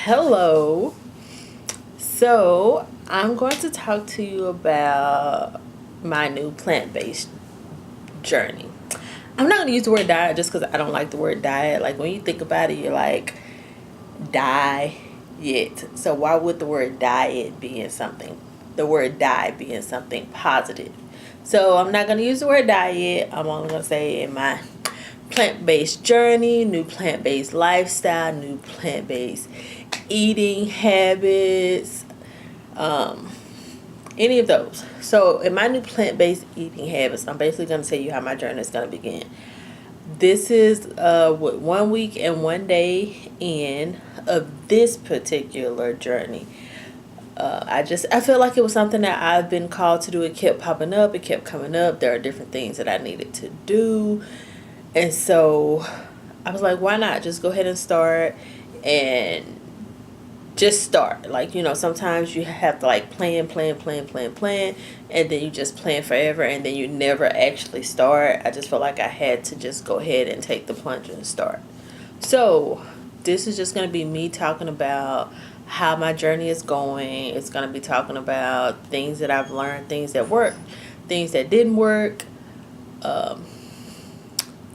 Hello. So, I'm going to talk to you about my new plant based journey. I'm not going to use the word diet just because I don't like the word diet. Like, when you think about it, you're like, diet. So, why would the word diet be in something? The word diet being something positive. So, I'm not going to use the word diet. I'm only going to say in my plant based journey, new plant based lifestyle, new plant based eating habits, um, any of those. So, in my new plant based eating habits, I'm basically going to tell you how my journey is going to begin. This is what 1 week and 1 day in of this particular journey. I feel like it was something that I've been called to do. It kept popping up. It kept coming up. There are different things that I needed to do, and so I was like, why not just go ahead and start and just start. Like, sometimes you have to like plan, and then you just plan forever and then you never actually start. I just felt like I had to just go ahead and take the plunge and start. So, this is just going to be me talking about how my journey is going. It's going to be talking about things that I've learned, things that worked, things that didn't work, um,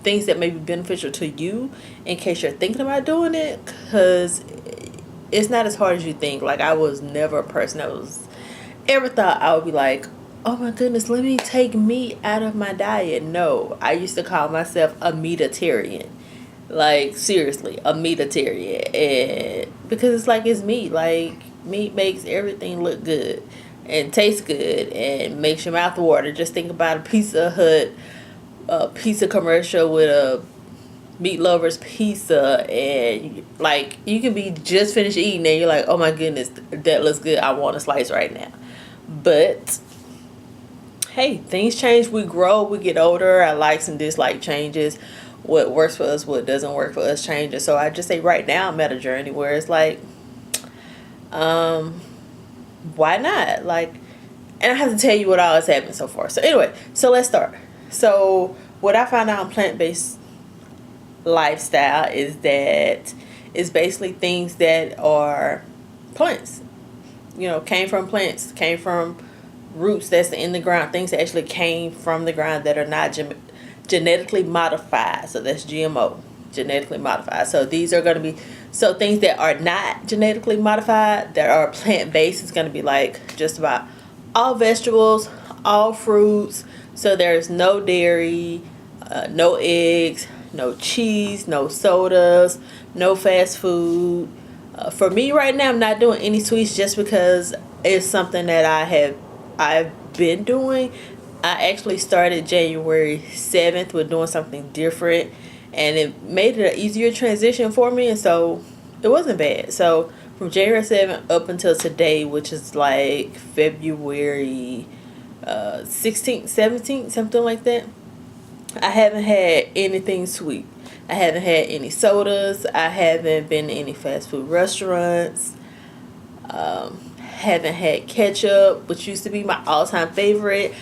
things that may be beneficial to you in case you're thinking about doing it, because it's not as hard as you think. Like, I was never a person that was ever thought I would be like, oh my goodness, let me take meat out of my diet. No, I used to call myself a meatitarian. Like, seriously, a meatitarian. And because it's like, it's meat. Like, meat makes everything look good and taste good and makes your mouth water. Just think about a Pizza Hut, a pizza commercial with a meat lovers pizza, and like, you can be just finished eating and you're like, oh my goodness, that looks good, I want a slice right now. But hey, things change, we grow, we get older, our likes and dislike changes, what works for us, what doesn't work for us changes. So I just say right now I'm at a journey where it's like, um why not, like, and I have to tell you what all has happened so far. So anyway, so let's start. So what I found out on plant-based lifestyle is that it's basically things that are plants, came from plants, came from roots that's in the ground, things that actually came from the ground that are not genetically modified. So that's GMO, genetically modified. So these are going to be, so things that are not genetically modified that are plant-based is going to be like just about all vegetables, all fruits. So there's no dairy, no eggs, no cheese, no sodas, no fast food. For me right now, I'm not doing any sweets just because it's something that I've been doing. I actually started January 7th with doing something different, and it made it an easier transition for me, and so it wasn't bad. So from January 7th up until today, which is like February 16th, 17th, something like that, I haven't had anything sweet. I haven't had any sodas. I haven't been to any fast food restaurants. Haven't had ketchup, which used to be my all-time favorite.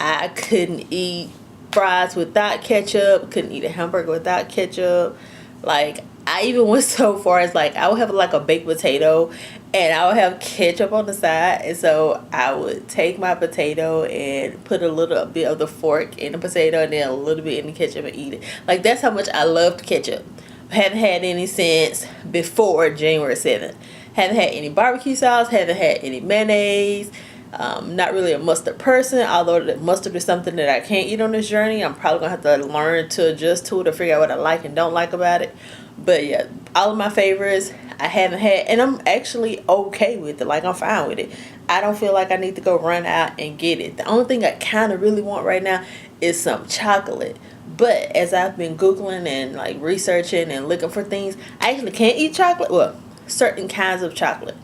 I couldn't eat fries without ketchup. Couldn't eat a hamburger without ketchup. Like, I even went so far as like, I would have like a baked potato and I would have ketchup on the side. And so I would take my potato and put a little bit of the fork in the potato and then a little bit in the ketchup and eat it. Like, that's how much I loved ketchup. Haven't had any since before January 7th. Haven't had any barbecue sauce. Haven't had any mayonnaise. Not really a mustard person, although the mustard is something that I can't eat on this journey. I'm probably going to have to learn to adjust to it or figure out what I like and don't like about it. But yeah, all of my favorites I haven't had, and I'm actually okay with it. Like, I'm fine with it. I don't feel like I need to go run out and get it. The only thing I kind of really want right now is some chocolate. But as I've been Googling and like researching and looking for things, I actually can't eat chocolate. Well, certain kinds of chocolate.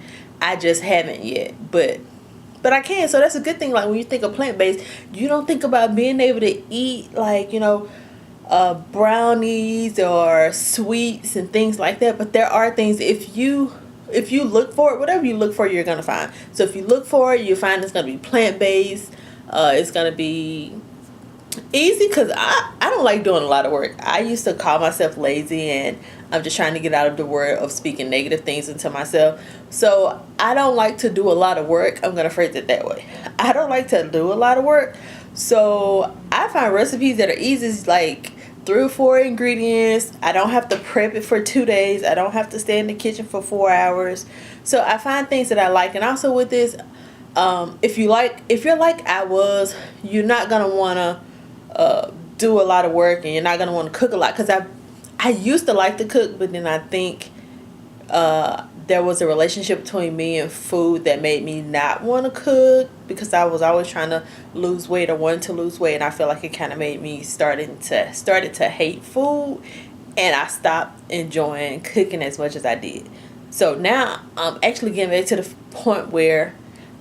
I just haven't yet. But I can, so that's a good thing. Like, when you think of plant-based, you don't think about being able to eat, like, brownies or sweets and things like that. But there are things, if you look for it, whatever you look for, you're going to find. So if you look for it, you find it's going to be plant-based. It's going to be easy because I don't like doing a lot of work. I used to call myself lazy, and I'm just trying to get out of the word of speaking negative things into myself. So I don't like to do a lot of work. I'm going to phrase it that way. I don't like to do a lot of work. So I find recipes that are easy, like 3 or 4 ingredients. I don't have to prep it for 2 days. I don't have to stay in the kitchen for 4 hours. So I find things that I like. And also with this, if you're like I was, you're not going to want to do a lot of work, and you're not going to want to cook a lot. Because I used to like to cook, but then I think there was a relationship between me and food that made me not want to cook, because I was always trying to lose weight or wanted to lose weight, and I feel like it kind of made me started to hate food, and I stopped enjoying cooking as much as I did. So now I'm actually getting back to the point where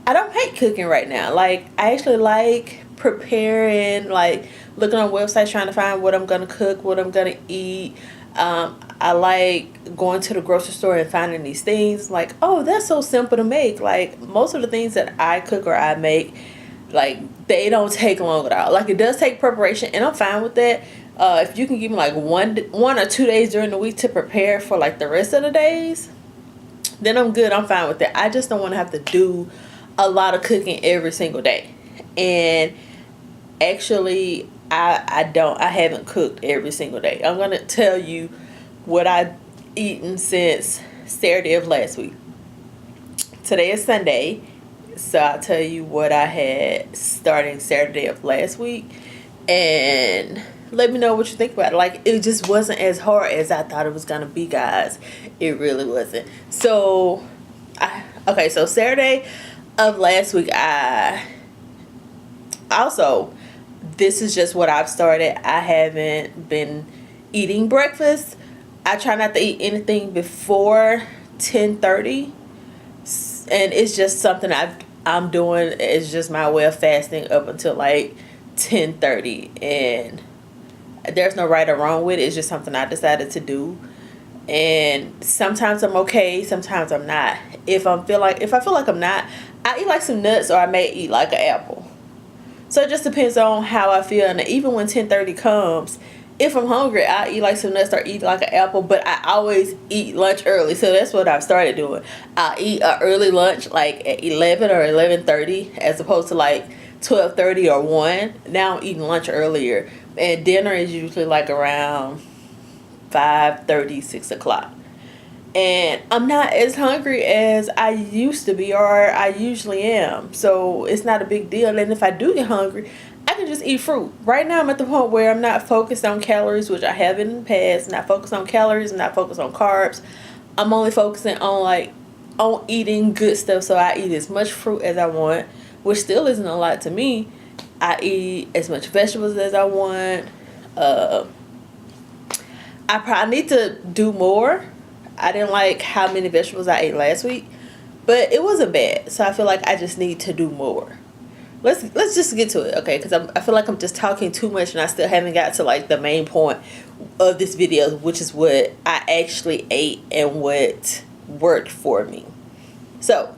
I don't hate cooking right now. Like, I actually like preparing, like looking on websites trying to find what I'm gonna cook, what I'm gonna eat. I like going to the grocery store and finding these things like, oh, that's so simple to make. Like, most of the things that I cook or I make, like, they don't take long at all. Like, it does take preparation, and I'm fine with that. If you can give me like one or 2 days during the week to prepare for like the rest of the days, then I'm good. I'm fine with that. I just don't want to have to do a lot of cooking every single day. And actually, I haven't cooked every single day. I'm gonna tell you what I've eaten since Saturday of last week. Today is Sunday, so I'll tell you what I had starting Saturday of last week, and let me know what you think about it. Like, it just wasn't as hard as I thought it was gonna be, guys. It really wasn't. So so Saturday of last week, this is just what I've started. I haven't been eating breakfast. I try not to eat anything before 10:30, and it's just something I'm doing. It's just my way of fasting up until like 10:30, and there's no right or wrong with it. It's just something I decided to do, and sometimes I'm okay, sometimes I'm not. If I feel like I'm not, I eat like some nuts, or I may eat like an apple. So it just depends on how I feel. And even when 10:30 comes, if I'm hungry, I eat like some nuts or eat like an apple. But I always eat lunch early. So that's what I've started doing. I eat an early lunch like at 11 or 11:30 as opposed to like 12:30 or 1. Now I'm eating lunch earlier. And dinner is usually like around 5:30, 6 o'clock. And I'm not as hungry as I used to be, or I usually am. So it's not a big deal. And if I do get hungry, I can just eat fruit. Right now I'm at the point where I'm not focused on calories, which I have in the past. Not focused on calories, not focused on carbs. I'm only focusing on eating good stuff. So I eat as much fruit as I want, which still isn't a lot to me. I eat as much vegetables as I want. I probably need to do more. I didn't like how many vegetables I ate last week, but it wasn't bad. So I feel like I just need to do more. Let's just get to it, okay? Because I feel like I'm just talking too much, and I still haven't got to like the main point of this video, which is what I actually ate and what worked for me. So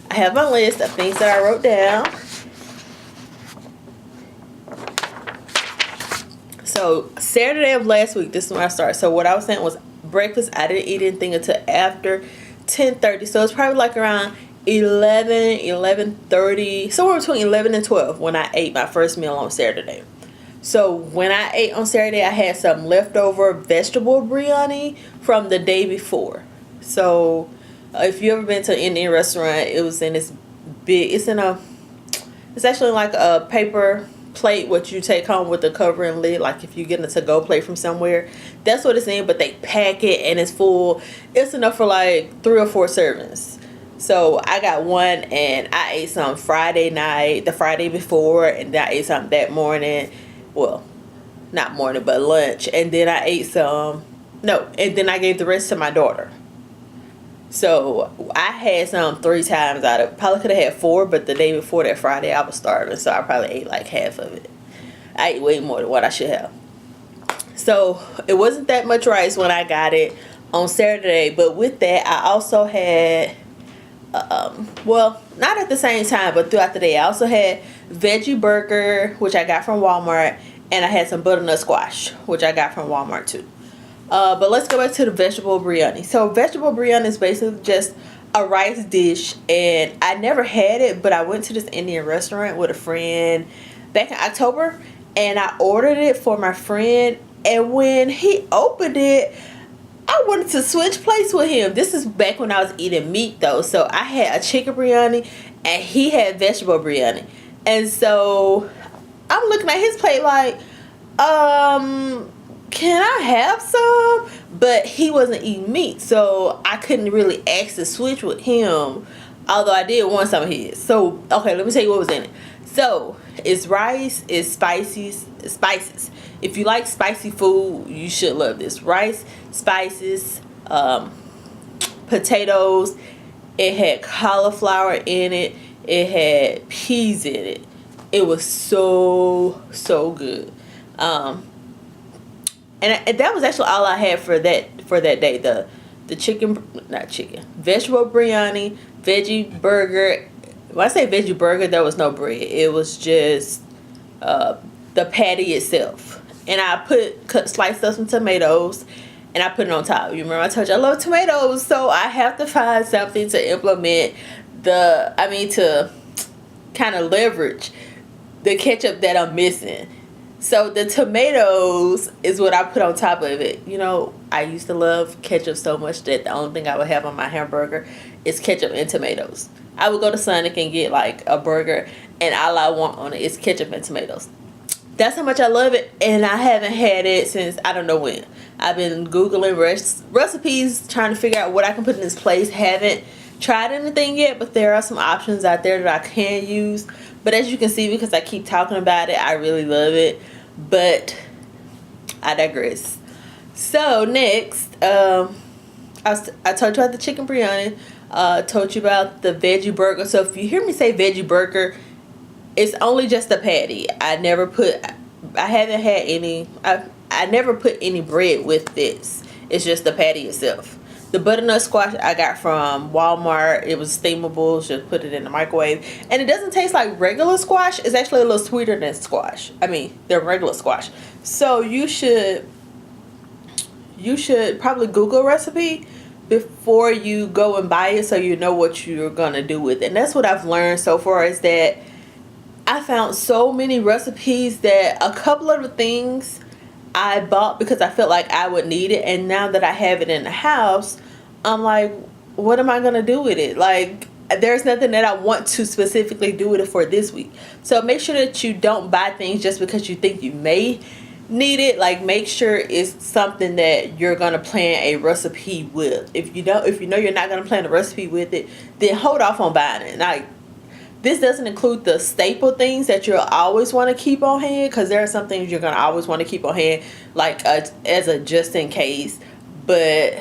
I have my list of things that I wrote down. So Saturday of last week, this is when I started. So what I was saying was, breakfast, I didn't eat anything until after 10:30. So it's probably like around 11:30, somewhere between 11 and 12 when I ate my first meal on Saturday. So when I ate on Saturday, I had some leftover vegetable biryani from the day before. So if you ever been to an Indian restaurant, it was in this big, it's actually like a paper plate what you take home with the cover and lid, like if you get a to-go plate from somewhere. That's what it's in, but they pack it and it's full. It's enough for like 3 or 4 servings. So I got one, and I ate some Friday night, the Friday before, and then I ate some that morning. Well, not morning, but lunch. And then I ate and then I gave the rest to my daughter. So I had some 3 times out of, probably could have had 4, but the day before that Friday I was starving, so I probably ate like half of it. I ate way more than what I should have. So it wasn't that much rice when I got it on Saturday, but with that I also had, well, not at the same time, but throughout the day I also had veggie burger, which I got from Walmart, and I had some butternut squash, which I got from Walmart too. But let's go back to the vegetable biryani. So vegetable biryani is basically just a rice dish, and I never had it, but I went to this Indian restaurant with a friend back in October, and I ordered it for my friend. And when he opened it, I wanted to switch plates with him. This is back when I was eating meat though. So I had a chicken biryani and he had vegetable biryani. And so I'm looking at his plate like, can I have some? But he wasn't eating meat, so I couldn't really ask to switch with him. Although I did want some of his. So okay, let me tell you what was in it. So it's rice, it's spices. If you like spicy food, you should love this. Rice, spices, potatoes. It had cauliflower in it. It had peas in it. It was so good. And that was actually all I had for that day. The chicken, not chicken, vegetable biryani, veggie burger. When I say veggie burger, there was no bread. It was just the patty itself. And I sliced up some tomatoes, and I put it on top. You remember I told you I love tomatoes, so I have to find something to implement to kind of leverage the ketchup that I'm missing. So the tomatoes is what I put on top of it. You know, I used to love ketchup so much that the only thing I would have on my hamburger is ketchup and tomatoes. I would go to Sonic and get like a burger, and all I want on it is ketchup and tomatoes. That's how much I love it, and I haven't had it since I don't know when. I've been Googling recipes, trying to figure out what I can put in this place. Haven't tried anything yet, but there are some options out there that I can use. But as you can see, because I keep talking about it, I really love it. But I digress. So next, I told you about the chicken biryani. Told you about the veggie burger. So if you hear me say veggie burger, it's only just a patty. I haven't had any. I never put any bread with this. It's just the patty itself. The butternut squash I got from Walmart. It was steamable. Just put it in the microwave. And it doesn't taste like regular squash. It's actually a little sweeter than squash. The regular squash. So you should probably Google a recipe before you go and buy it, so you know what you're going to do with it. And that's what I've learned so far, is that I found so many recipes that a couple of the things I bought because I felt like I would need it, and now that I have it in the house, I'm like, what am I gonna do with it? Like, there's nothing that I want to specifically do with it for this week. So make sure that you don't buy things just because you think you may need it. Like, make sure it's something that you're gonna plan a recipe with. If you know you're not gonna plan a recipe with it, then hold off on buying it. Like, this doesn't include the staple things that you'll always want to keep on hand, because there are some things you're going to always want to keep on hand, like as a just in case. But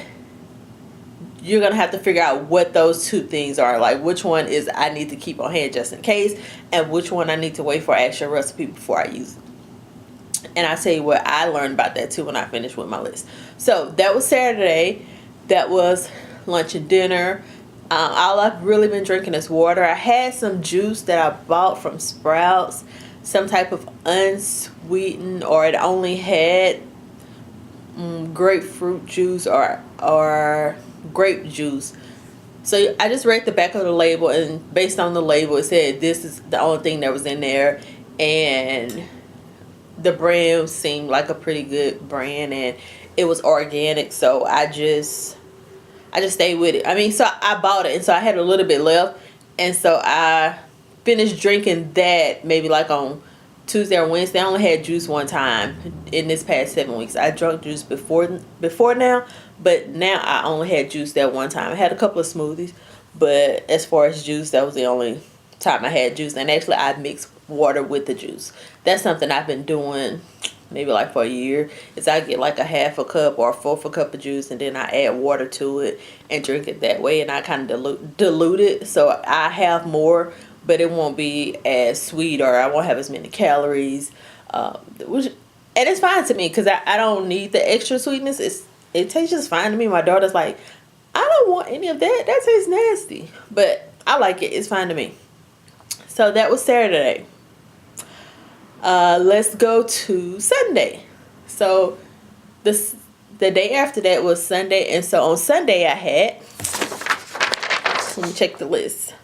you're going to have to figure out what those two things are. Like, which one is I need to keep on hand just in case, and which one I need to wait for actual recipe before I use it. And I'll tell you what I learned about that too when I finished with my list. So that was Saturday. That was lunch and dinner. All I've really been drinking is water. I had some juice that I bought from Sprouts, some type of unsweetened, or it only had grapefruit juice or grape juice. So I just read the back of the label, and based on the label, it said this is the only thing that was in there, and the brand seemed like a pretty good brand, and it was organic. So I just stayed with it. So I bought it, and so I had a little bit left, and so I finished drinking that maybe like on Tuesday or Wednesday. I only had juice one time in this past 7 weeks. I drank juice before now, but now I only had juice that one time. I had a couple of smoothies, but as far as juice, that was the only time I had juice. And actually, I mixed water with the juice. That's something I've been doing maybe like for a year. Is I get like a half a cup or a fourth a cup of juice, and then I add water to it and drink it that way, and I kind of dilute it, so I have more, but it won't be as sweet, or I won't have as many calories, and it's fine to me because I don't need the extra sweetness. It tastes just fine to me. My daughter's like, I don't want any of that. That tastes nasty, but I like it. It's fine to me. So that was Saturday. Let's go to Sunday. So the the day after that was Sunday, and so on Sunday I had, let me check the list.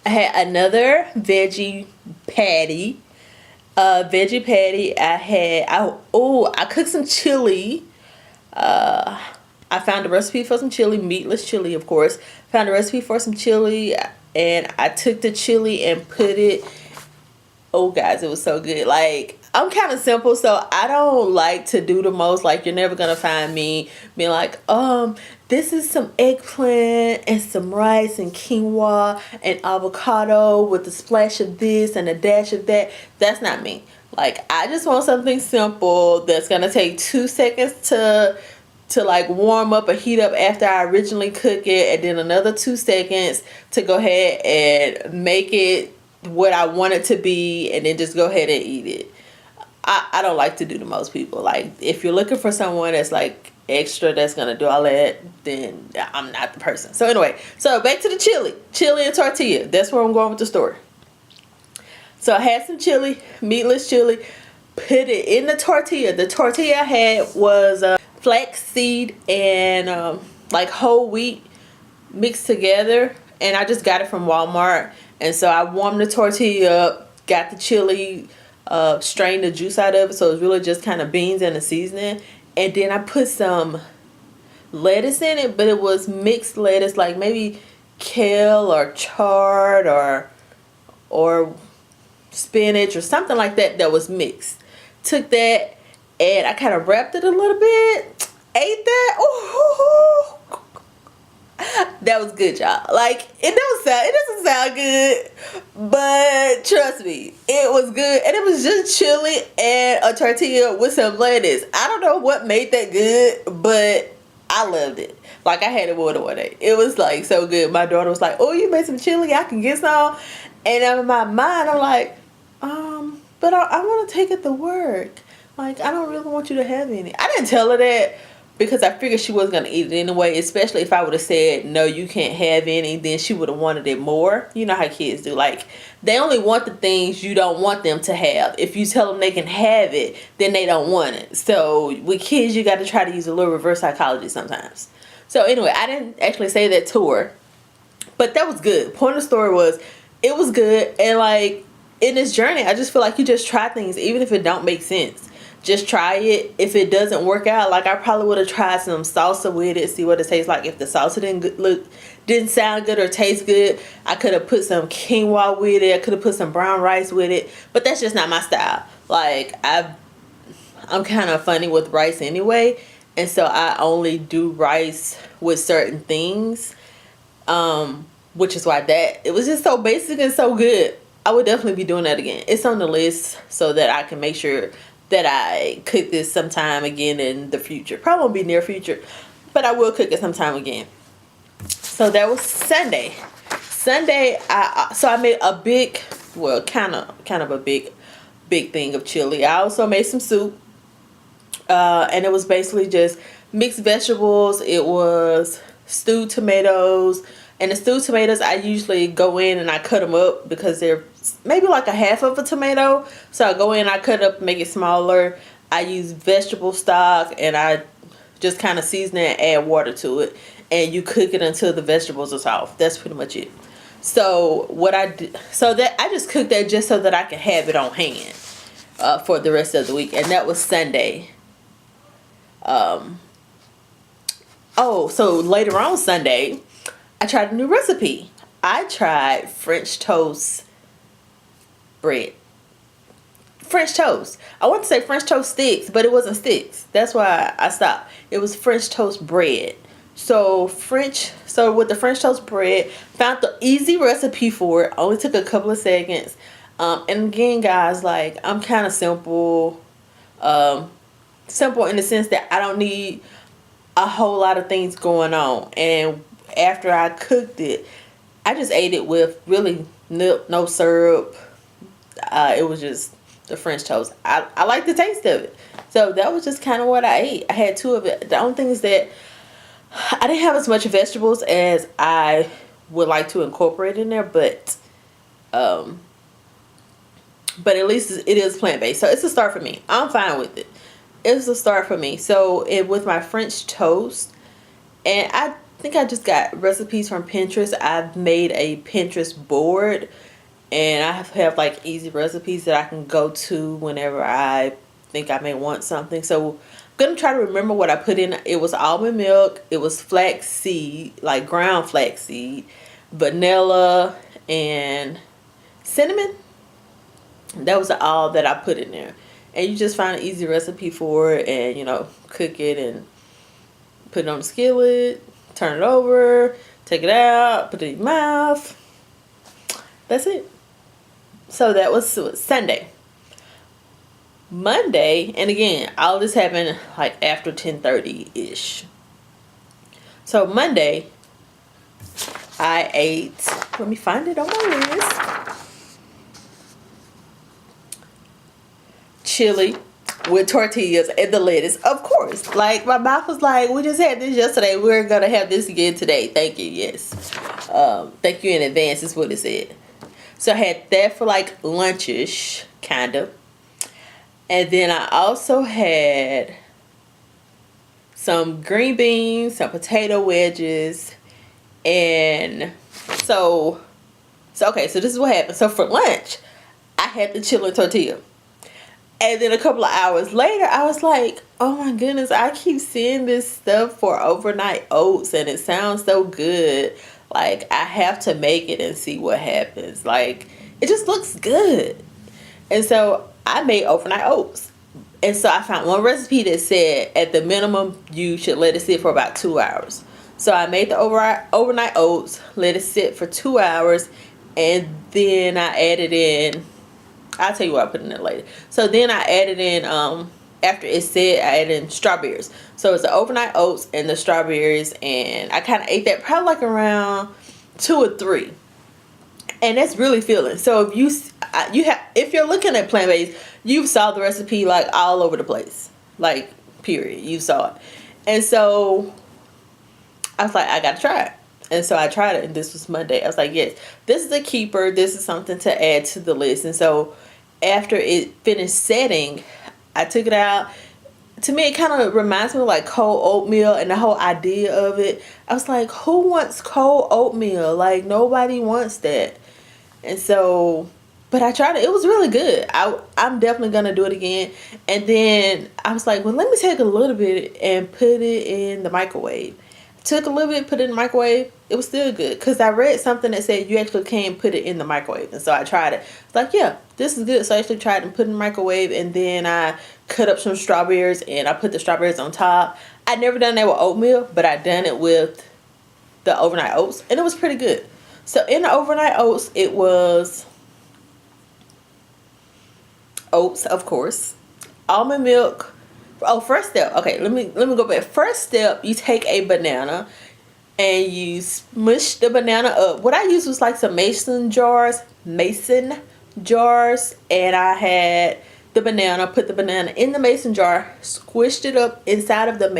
I had another veggie patty. I cooked some chili. I found a recipe for some chili, meatless chili, of course. Found a recipe for some chili, and I took the chili and put it. Oh, guys, it was so good. Like, I'm kind of simple, so I don't like to do the most. Like, you're never gonna find me being like, this is some eggplant and some rice and quinoa and avocado with a splash of this and a dash of that. That's not me. Like, I just want something simple that's gonna take 2 seconds to like warm up or heat up after I originally cook it, and then another 2 seconds to go ahead and make it what I want it to be, and then just go ahead and eat it. I don't like to do the most people. Like, if you're looking for someone that's like extra, that's gonna do all that, then I'm not the person. So anyway, so back to the chili and tortilla. That's where I'm going with the story. So I had some chili, meatless chili, put it in the tortilla. The tortilla I had was flaxseed and like whole wheat mixed together, and I just got it from Walmart. And so I warmed the tortilla up, got the chili, strained the juice out of it, so it's really just kind of beans and a seasoning. And then I put some lettuce in it, but it was mixed lettuce, like maybe kale or chard or spinach or something like that was mixed. Took that and I kind of wrapped it a little bit, ate that. Ooh. That was good, y'all. Like, it doesn't sound good, but trust me, it was good. And it was just chili and a tortilla with some lettuce. I don't know what made that good, but I loved it. Like, I had it more than one day. It was like so good. My daughter was like, "Oh, you made some chili, I can get some." And in my mind, I'm like, but I want to take it to work. Like, I don't really want you to have any. I didn't tell her that, because I figured she wasn't going to eat it anyway, especially if I would have said, no, you can't have any, then she would have wanted it more. You know how kids do. Like, they only want the things you don't want them to have. If you tell them they can have it, then they don't want it. So with kids, you got to try to use a little reverse psychology sometimes. So anyway, I didn't actually say that to her, but that was good. Point of the story was, it was good. And like, in this journey, I just feel like you just try things, even if it don't make sense. Just try it. If it doesn't work out, like, I probably would have tried some salsa with it, see what it tastes like. If the salsa didn't sound good or taste good, I could have put some quinoa with it. I could have put some brown rice with it. But that's just not my style. Like, I'm kind of funny with rice anyway, and so I only do rice with certain things, which is why it was just so basic and so good. I would definitely be doing that again. It's on the list so that I can make sure that I cook this sometime again in the future. Probably won't be near future, but I will cook it sometime again. So that was Sunday. Sunday, I made a big, well, kind of a big thing of chili. I also made some soup, and it was basically just mixed vegetables. It was stewed tomatoes, and the stewed tomatoes, I usually go in and I cut them up because they're maybe like a half of a tomato. So I go in, I cut it up, make it smaller. I use vegetable stock, and I just kind of season it and add water to it. And you cook it until the vegetables are soft. That's pretty much it. So what I did, I just cooked that just so that I could have it on hand for the rest of the week. And that was Sunday. So later on Sunday, I tried a new recipe. I tried French toast bread. French toast. I want to say French toast sticks, but it wasn't sticks. That's why I stopped. It was French toast bread. So with the French toast bread, found the easy recipe for it. Only took a couple of seconds. And again, guys, like, I'm kind of simple. Simple in the sense that I don't need a whole lot of things going on. And after I cooked it, I just ate it with really no syrup. It was just the French toast. I like the taste of it. So that was just kind of what I ate. I had two of it. The only thing is that I didn't have as much vegetables as I would like to incorporate in there, but at least it is plant-based. So it's a start for me. I'm fine with it. it was a start for me. So it with my French toast, and I think I just got recipes from Pinterest. I've made a Pinterest board, and I have like easy recipes that I can go to whenever I think I may want something. So I'm gonna try to remember what I put in. It was almond milk, it was flax seed, like ground flax seed, vanilla, and cinnamon. That was all that I put in there. And you just find an easy recipe for it, and cook it and put it on the skillet, turn it over, take it out, put it in your mouth. That's it. So that was Sunday. Monday, and again, all this happened like after 10:30-ish. So Monday, I ate, let me find it on my list, chili with tortillas and the lettuce, of course. Like, my mouth was like, we just had this yesterday, we're gonna have this again today. Thank you. Yes. Thank you in advance is what it said. So I had that for like lunchish, kind of. And then I also had some green beans, some potato wedges, and so okay, so this is what happened. So for lunch, I had the chili tortilla. And then a couple of hours later, I was like, oh my goodness, I keep seeing this stuff for overnight oats and it sounds so good. Like, I have to make it and see what happens. Like, it just looks good. And so I made overnight oats. And so I found one recipe that said at the minimum you should let it sit for about 2 hours. So I made the overnight oats, let it sit for 2 hours, and then I added in, I'll tell you what I put in there later. So then I added in, after it said, I added in strawberries. So it's the overnight oats and the strawberries, and I kind of ate that probably like around 2 or 3. And that's really filling. So if you're looking at plant-based, you saw the recipe like all over the place, like period. You saw it, and so I was like, I gotta try it. And so I tried it, and this was Monday. I was like, yes, this is a keeper. This is something to add to the list. And so after it finished setting, I took it out. To me, it kind of reminds me of like cold oatmeal and the whole idea of it. I was like, who wants cold oatmeal? Like, nobody wants that. And so, but I tried it. It was really good. I'm definitely going to do it again. And then I was like, well, let me take a little bit and put it in the microwave. Took a little bit, put it in the microwave. It was still good because I read something that said you actually can put it in the microwave. And so I tried it. It's like, yeah, this is good. So I actually tried it and put it in the microwave. And then I cut up some strawberries and I put the strawberries on top. I'd never done that with oatmeal, but I done it with the overnight oats. And it was pretty good. So in the overnight oats, it was oats, of course, almond milk. Oh, first step. Okay, let me go back. First step, you take a banana and you smush the banana up. What I used was like some mason jars, and I had the banana, put the banana in the mason jar, squished it up inside of the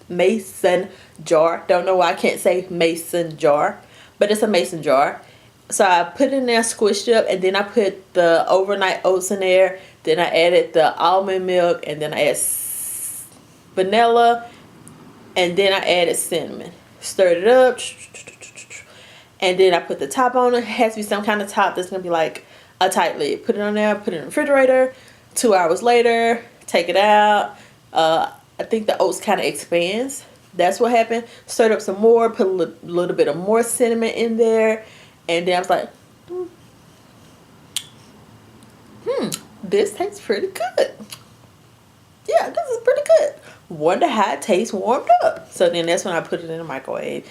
mason jar. Don't know why I can't say mason jar, but it's a mason jar. So I put it in there, squished it up, and then I put the overnight oats in there. Then I added the almond milk, and then I added vanilla, and then I added cinnamon. Stirred it up, and then I put the top on it. It has to be some kind of top that's going to be like a tight lid. Put it on there, put it in the refrigerator. 2 hours later, take it out. I think the oats kind of expands. That's what happened. Stirred up some more, put a little bit of more cinnamon in there, and then I was like, this tastes pretty good. Yeah, this is pretty good. Wonder how it tastes warmed up. So then that's when I put it in the microwave.